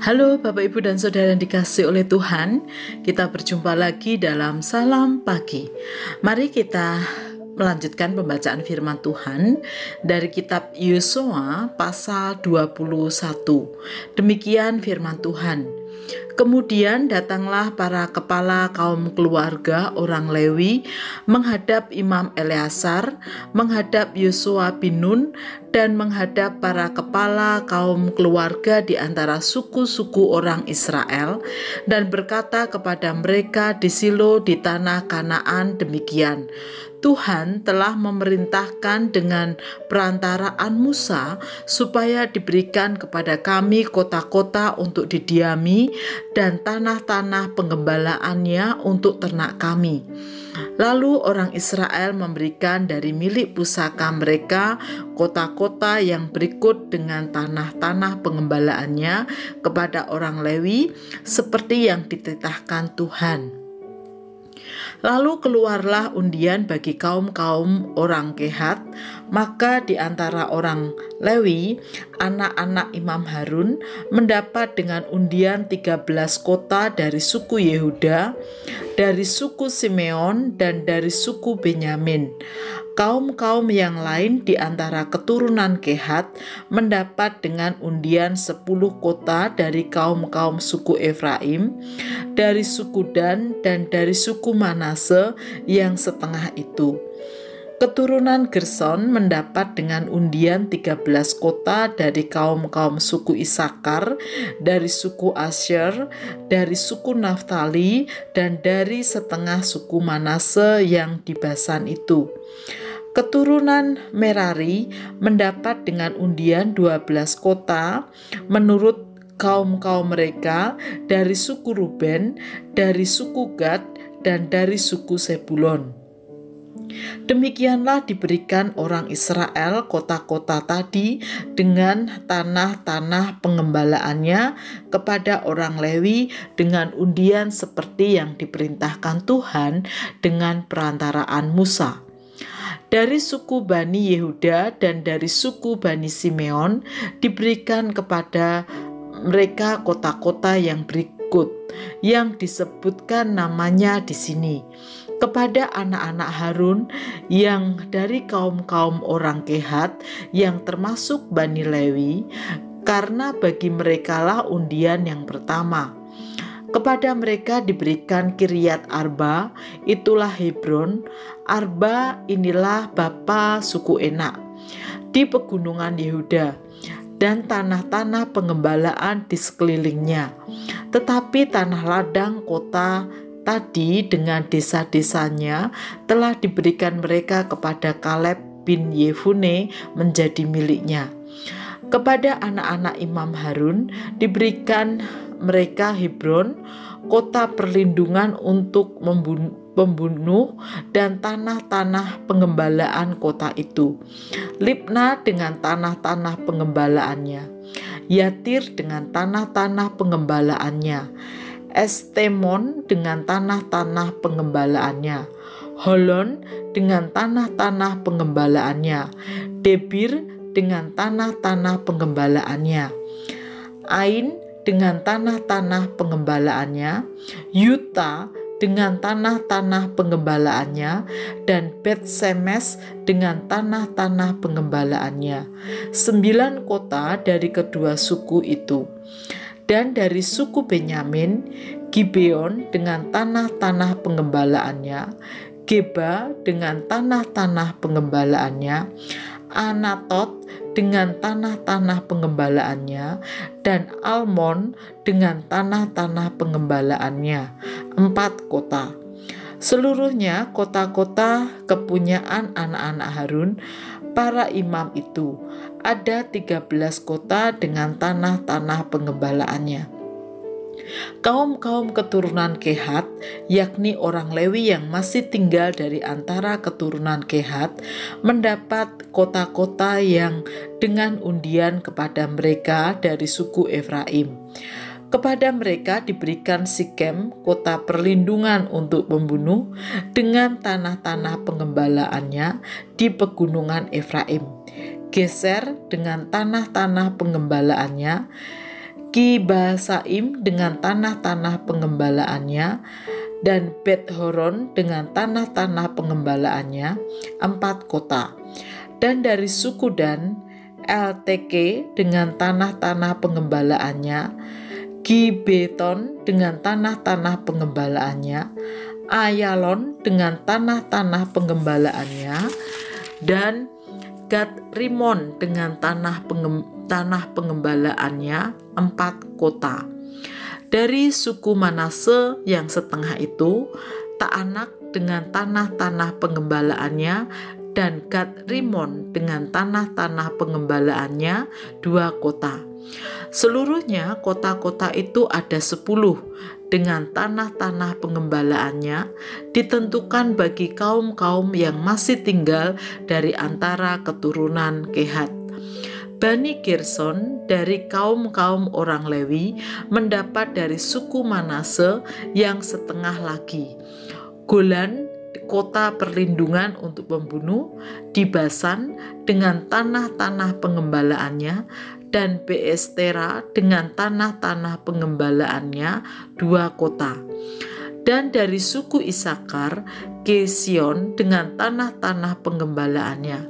Halo Bapak Ibu dan Saudara yang dikasihi oleh Tuhan, kita berjumpa lagi dalam Salam Pagi. Mari kita melanjutkan pembacaan firman Tuhan dari kitab Yosua pasal 21. Demikian firman Tuhan. Kemudian datanglah para kepala kaum keluarga orang Lewi menghadap Imam Eleazar, menghadap Yosua bin Nun, dan menghadap para kepala kaum keluarga di antara suku-suku orang Israel, dan berkata kepada mereka di Silo di tanah Kanaan demikian, Tuhan telah memerintahkan dengan perantaraan Musa supaya diberikan kepada kami kota-kota untuk didiami dan tanah-tanah penggembalaannya untuk ternak kami. Lalu orang Israel memberikan dari milik pusaka mereka kota-kota yang berikut dengan tanah-tanah pengembalaannya kepada orang Lewi seperti yang dititahkan Tuhan. Lalu keluarlah undian bagi kaum-kaum orang Kehat, maka di antara orang Lewi, anak-anak Imam Harun mendapat dengan undian 13 kota dari suku Yehuda, dari suku Simeon, dan dari suku Benyamin. Kaum-kaum yang lain di antara keturunan Kehat mendapat dengan undian 10 kota dari kaum-kaum suku Efraim, dari suku Dan, dan dari suku Manase yang setengah itu. Keturunan Gerson mendapat dengan undian 13 kota dari kaum-kaum suku Isakar, dari suku Asyer, dari suku Naftali, dan dari setengah suku Manase yang di Basan itu. Keturunan Merari mendapat dengan undian 12 kota menurut kaum-kaum mereka dari suku Ruben, dari suku Gad, dan dari suku Sebulon. Demikianlah diberikan orang Israel kota-kota tadi dengan tanah-tanah pengembalaannya kepada orang Lewi dengan undian seperti yang diperintahkan Tuhan dengan perantaraan Musa. Dari suku Bani Yehuda dan dari suku Bani Simeon diberikan kepada mereka kota-kota yang berikut yang disebutkan namanya di sini. Kepada anak-anak Harun yang dari kaum-kaum orang Kehat yang termasuk Bani Lewi, karena bagi merekalah undian yang pertama. Kepada mereka diberikan Kiryat Arba, itulah Hebron. Arba inilah bapa suku Enak di pegunungan Yehuda dan tanah-tanah pengembalaan di sekelilingnya. Tetapi tanah ladang kota tadi dengan desa-desanya telah diberikan mereka kepada Kaleb bin Yefune menjadi miliknya. Kepada anak-anak Imam Harun diberikan mereka Hebron, kota perlindungan untuk membunuh dan tanah-tanah pengembalaan kota itu. Libna dengan tanah-tanah pengembalaannya. Yatir dengan tanah-tanah pengembalaannya. Estemon dengan tanah-tanah pengembalaannya. Holon dengan tanah-tanah pengembalaannya. Debir dengan tanah-tanah pengembalaannya. Ain dengan tanah-tanah pengembalaannya, Yuta dengan tanah-tanah pengembalaannya, dan Bet-Semes dengan tanah-tanah pengembalaannya. 9 kota dari kedua suku itu. Dan dari suku Benyamin, Gibeon dengan tanah-tanah pengembalaannya, Geba dengan tanah-tanah pengembalaannya, Anatot dengan tanah-tanah pengembalaannya, dan Almon dengan tanah-tanah pengembalaannya. 4 kota. Seluruhnya kota-kota kepunyaan anak-anak Harun, para imam itu. Ada 13 kota dengan tanah-tanah pengembalaannya. Kaum-kaum keturunan Kehat, yakni orang Lewi yang masih tinggal dari antara keturunan Kehat, mendapat kota-kota yang dengan undian kepada mereka dari suku Efraim. Kepada mereka diberikan Sikem, kota perlindungan untuk membunuh, dengan tanah-tanah pengembalaannya di pegunungan Efraim. Geser dengan tanah-tanah pengembalaannya, Kibasaim dengan tanah-tanah pengembalaannya, dan Bet-horon dengan tanah-tanah pengembalaannya, 4 kota. Dan dari suku Dan, Elteke dengan tanah-tanah pengembalaannya, Gibeton dengan tanah-tanah pengembalaannya, Ayalon dengan tanah-tanah pengembalaannya, dan Gad-rimon dengan tanah pengembalaannya, 4 kota. Dari suku Manase yang setengah itu, Taanak dengan tanah-tanah pengembalaannya, dan Gad-rimon dengan tanah-tanah pengembalaannya, 2 kota. Seluruhnya kota-kota itu ada 10 dengan tanah-tanah pengembalaannya, ditentukan bagi kaum-kaum yang masih tinggal dari antara keturunan Kehat. Bani Gerson dari kaum-kaum orang Lewi mendapat dari suku Manase yang setengah lagi. Golan, kota perlindungan untuk pembunuh, di Basan dengan tanah-tanah pengembalaannya, dan Beestera dengan tanah-tanah pengembalaannya, 2 kota. Dan dari suku Isakar, Kesion dengan tanah-tanah pengembalaannya,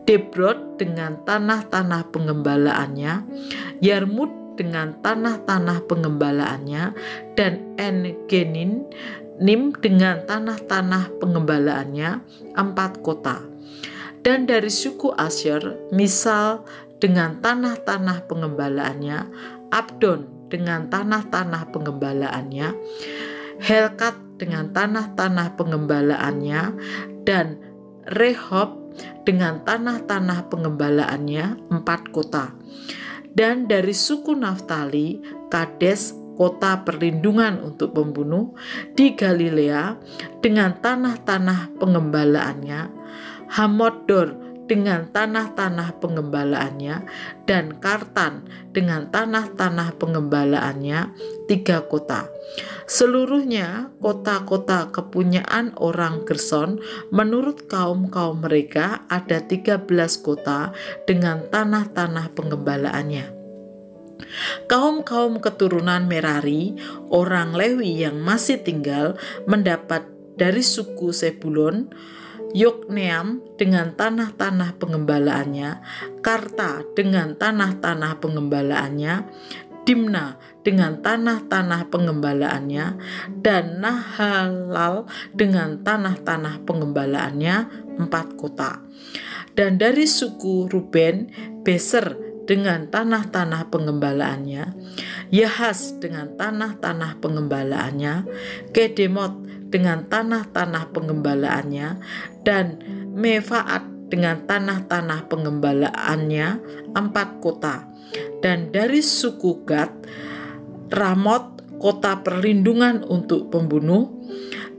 Debrot dengan tanah-tanah pengembalaannya, Yarmut dengan tanah-tanah pengembalaannya, dan En-Genim dengan tanah-tanah pengembalaannya, 4 kota. Dan dari suku Asyir, Misal dengan tanah-tanah pengembalaannya, Abdon dengan tanah-tanah pengembalaannya, Helkat dengan tanah-tanah pengembalaannya, dan Rehob dengan tanah-tanah pengembalaannya, 4 kota. Dan dari suku Naftali, Kades, kota perlindungan untuk pembunuh, di Galilea dengan tanah-tanah pengembalaannya, Hamoddor dengan tanah-tanah pengembalaannya, dan Kartan dengan tanah-tanah pengembalaannya, 3 kota. Seluruhnya kota-kota kepunyaan orang Gerson menurut kaum-kaum mereka ada 13 kota dengan tanah-tanah pengembalaannya. Kaum-kaum keturunan Merari, orang Lewi yang masih tinggal, mendapat dari suku Sebulon, Yokneam dengan tanah-tanah pengembalaannya, Karta dengan tanah-tanah pengembalaannya, Dimna dengan tanah-tanah pengembalaannya, dan Nahalal dengan tanah-tanah pengembalaannya, 4 kota. Dan dari suku Ruben, Beser dengan tanah-tanah pengembalaannya, Yahas dengan tanah-tanah pengembalaannya, Kedemot dengan tanah-tanah pengembalaannya, dan Mefaat dengan tanah-tanah pengembalaannya, 4 kota. Dan dari suku Gad, Ramot, kota perlindungan untuk pembunuh,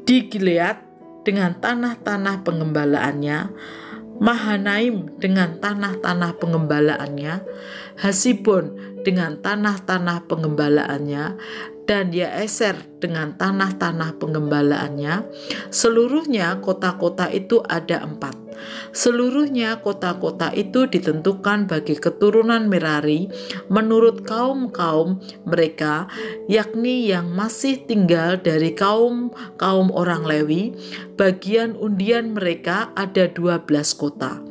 di Gilead dengan tanah-tanah pengembalaannya, Mahanaim dengan tanah-tanah pengembalaannya, Hasibon dengan tanah-tanah pengembalaannya, dan Yaeser dengan tanah-tanah pengembalaannya. Seluruhnya kota-kota itu ada 4. Seluruhnya kota-kota itu ditentukan bagi keturunan Merari menurut kaum-kaum mereka, yakni yang masih tinggal dari kaum orang Lewi. Bagian undian mereka ada 12 kota.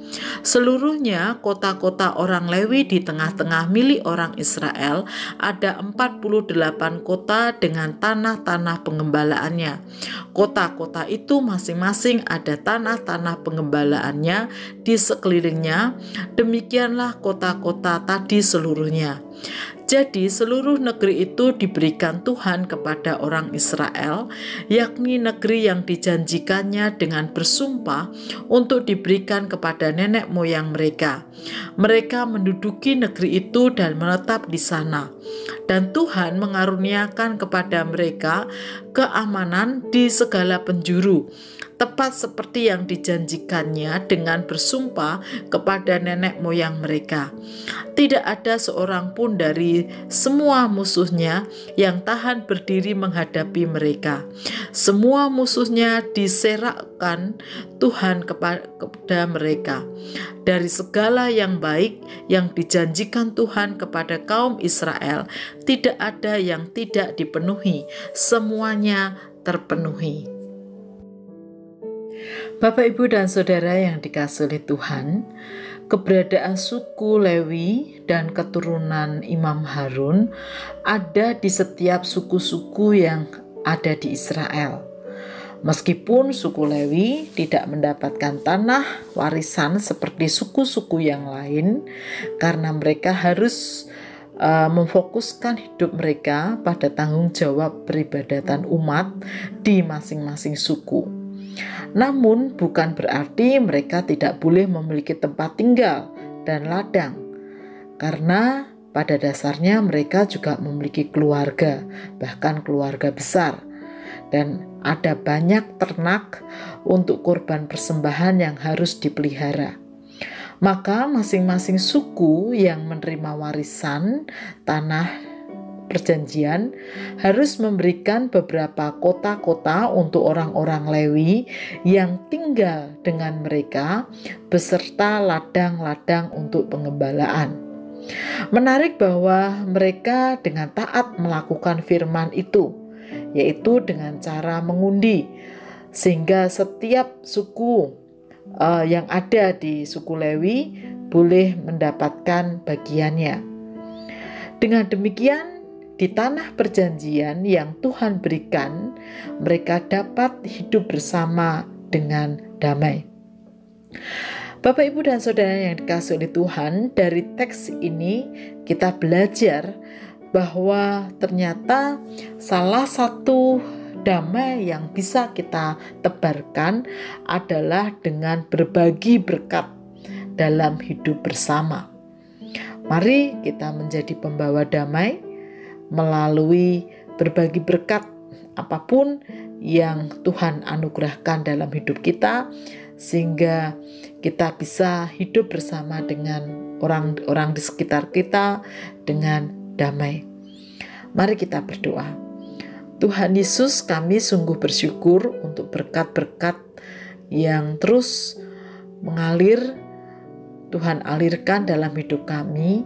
Seluruhnya kota-kota orang Lewi di tengah-tengah milik orang Israel ada 48 kota dengan tanah-tanah pengembalaannya. Kota-kota itu masing-masing ada tanah-tanah pengembalaannya di sekelilingnya. Demikianlah kota-kota tadi seluruhnya. Jadi seluruh negeri itu diberikan Tuhan kepada orang Israel, yakni negeri yang dijanjikannya dengan bersumpah untuk diberikan kepada nenek moyang mereka. Mereka menduduki negeri itu dan menetap di sana. Dan Tuhan mengaruniakan kepada mereka keamanan di segala penjuru, tepat seperti yang dijanjikannya dengan bersumpah kepada nenek moyang mereka. Tidak ada seorang pun dari semua musuhnya yang tahan berdiri menghadapi mereka. Semua musuhnya diserakkan Tuhan kepada mereka. Dari segala yang baik yang dijanjikan Tuhan kepada kaum Israel, tidak ada yang tidak dipenuhi, semuanya terpenuhi. Bapak, Ibu, dan Saudara yang dikasihi oleh Tuhan, keberadaan suku Lewi dan keturunan Imam Harun ada di setiap suku-suku yang ada di Israel. Meskipun suku Lewi tidak mendapatkan tanah warisan seperti suku-suku yang lain, karena mereka harus memfokuskan hidup mereka pada tanggung jawab peribadatan umat di masing-masing suku. Namun bukan berarti mereka tidak boleh memiliki tempat tinggal dan ladang, karena pada dasarnya mereka juga memiliki keluarga, bahkan keluarga besar, dan ada banyak ternak untuk korban persembahan yang harus dipelihara. Maka masing-masing suku yang menerima warisan tanah perjanjian harus memberikan beberapa kota-kota untuk orang-orang Lewi yang tinggal dengan mereka beserta ladang-ladang untuk pengembalaan. Menarik bahwa mereka dengan taat melakukan firman itu, yaitu dengan cara mengundi, sehingga setiap suku yang ada di suku Lewi boleh mendapatkan bagiannya. Dengan demikian, di tanah perjanjian yang Tuhan berikan, mereka dapat hidup bersama dengan damai. Bapak, Ibu, dan Saudara yang dikasihi oleh Tuhan, dari teks ini kita belajar bahwa ternyata salah satu damai yang bisa kita tebarkan adalah dengan berbagi berkat dalam hidup bersama. Mari kita menjadi pembawa damai melalui berbagi berkat apapun yang Tuhan anugerahkan dalam hidup kita, sehingga kita bisa hidup bersama dengan orang-orang di sekitar kita dengan damai. Mari kita berdoa. Tuhan Yesus, kami sungguh bersyukur untuk berkat-berkat yang terus mengalir, Tuhan alirkan dalam hidup kami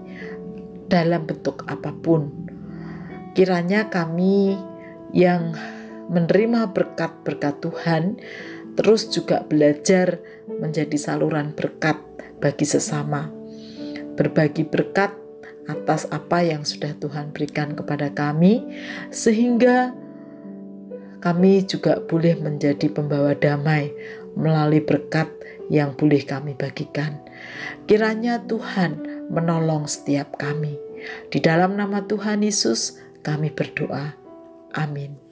dalam bentuk apapun. Kiranya kami yang menerima berkat-berkat Tuhan terus juga belajar menjadi saluran berkat bagi sesama. Berbagi berkat atas apa yang sudah Tuhan berikan kepada kami, sehingga kami juga boleh menjadi pembawa damai melalui berkat yang boleh kami bagikan. Kiranya Tuhan menolong setiap kami. Di dalam nama Tuhan Yesus kami berdoa. Amin.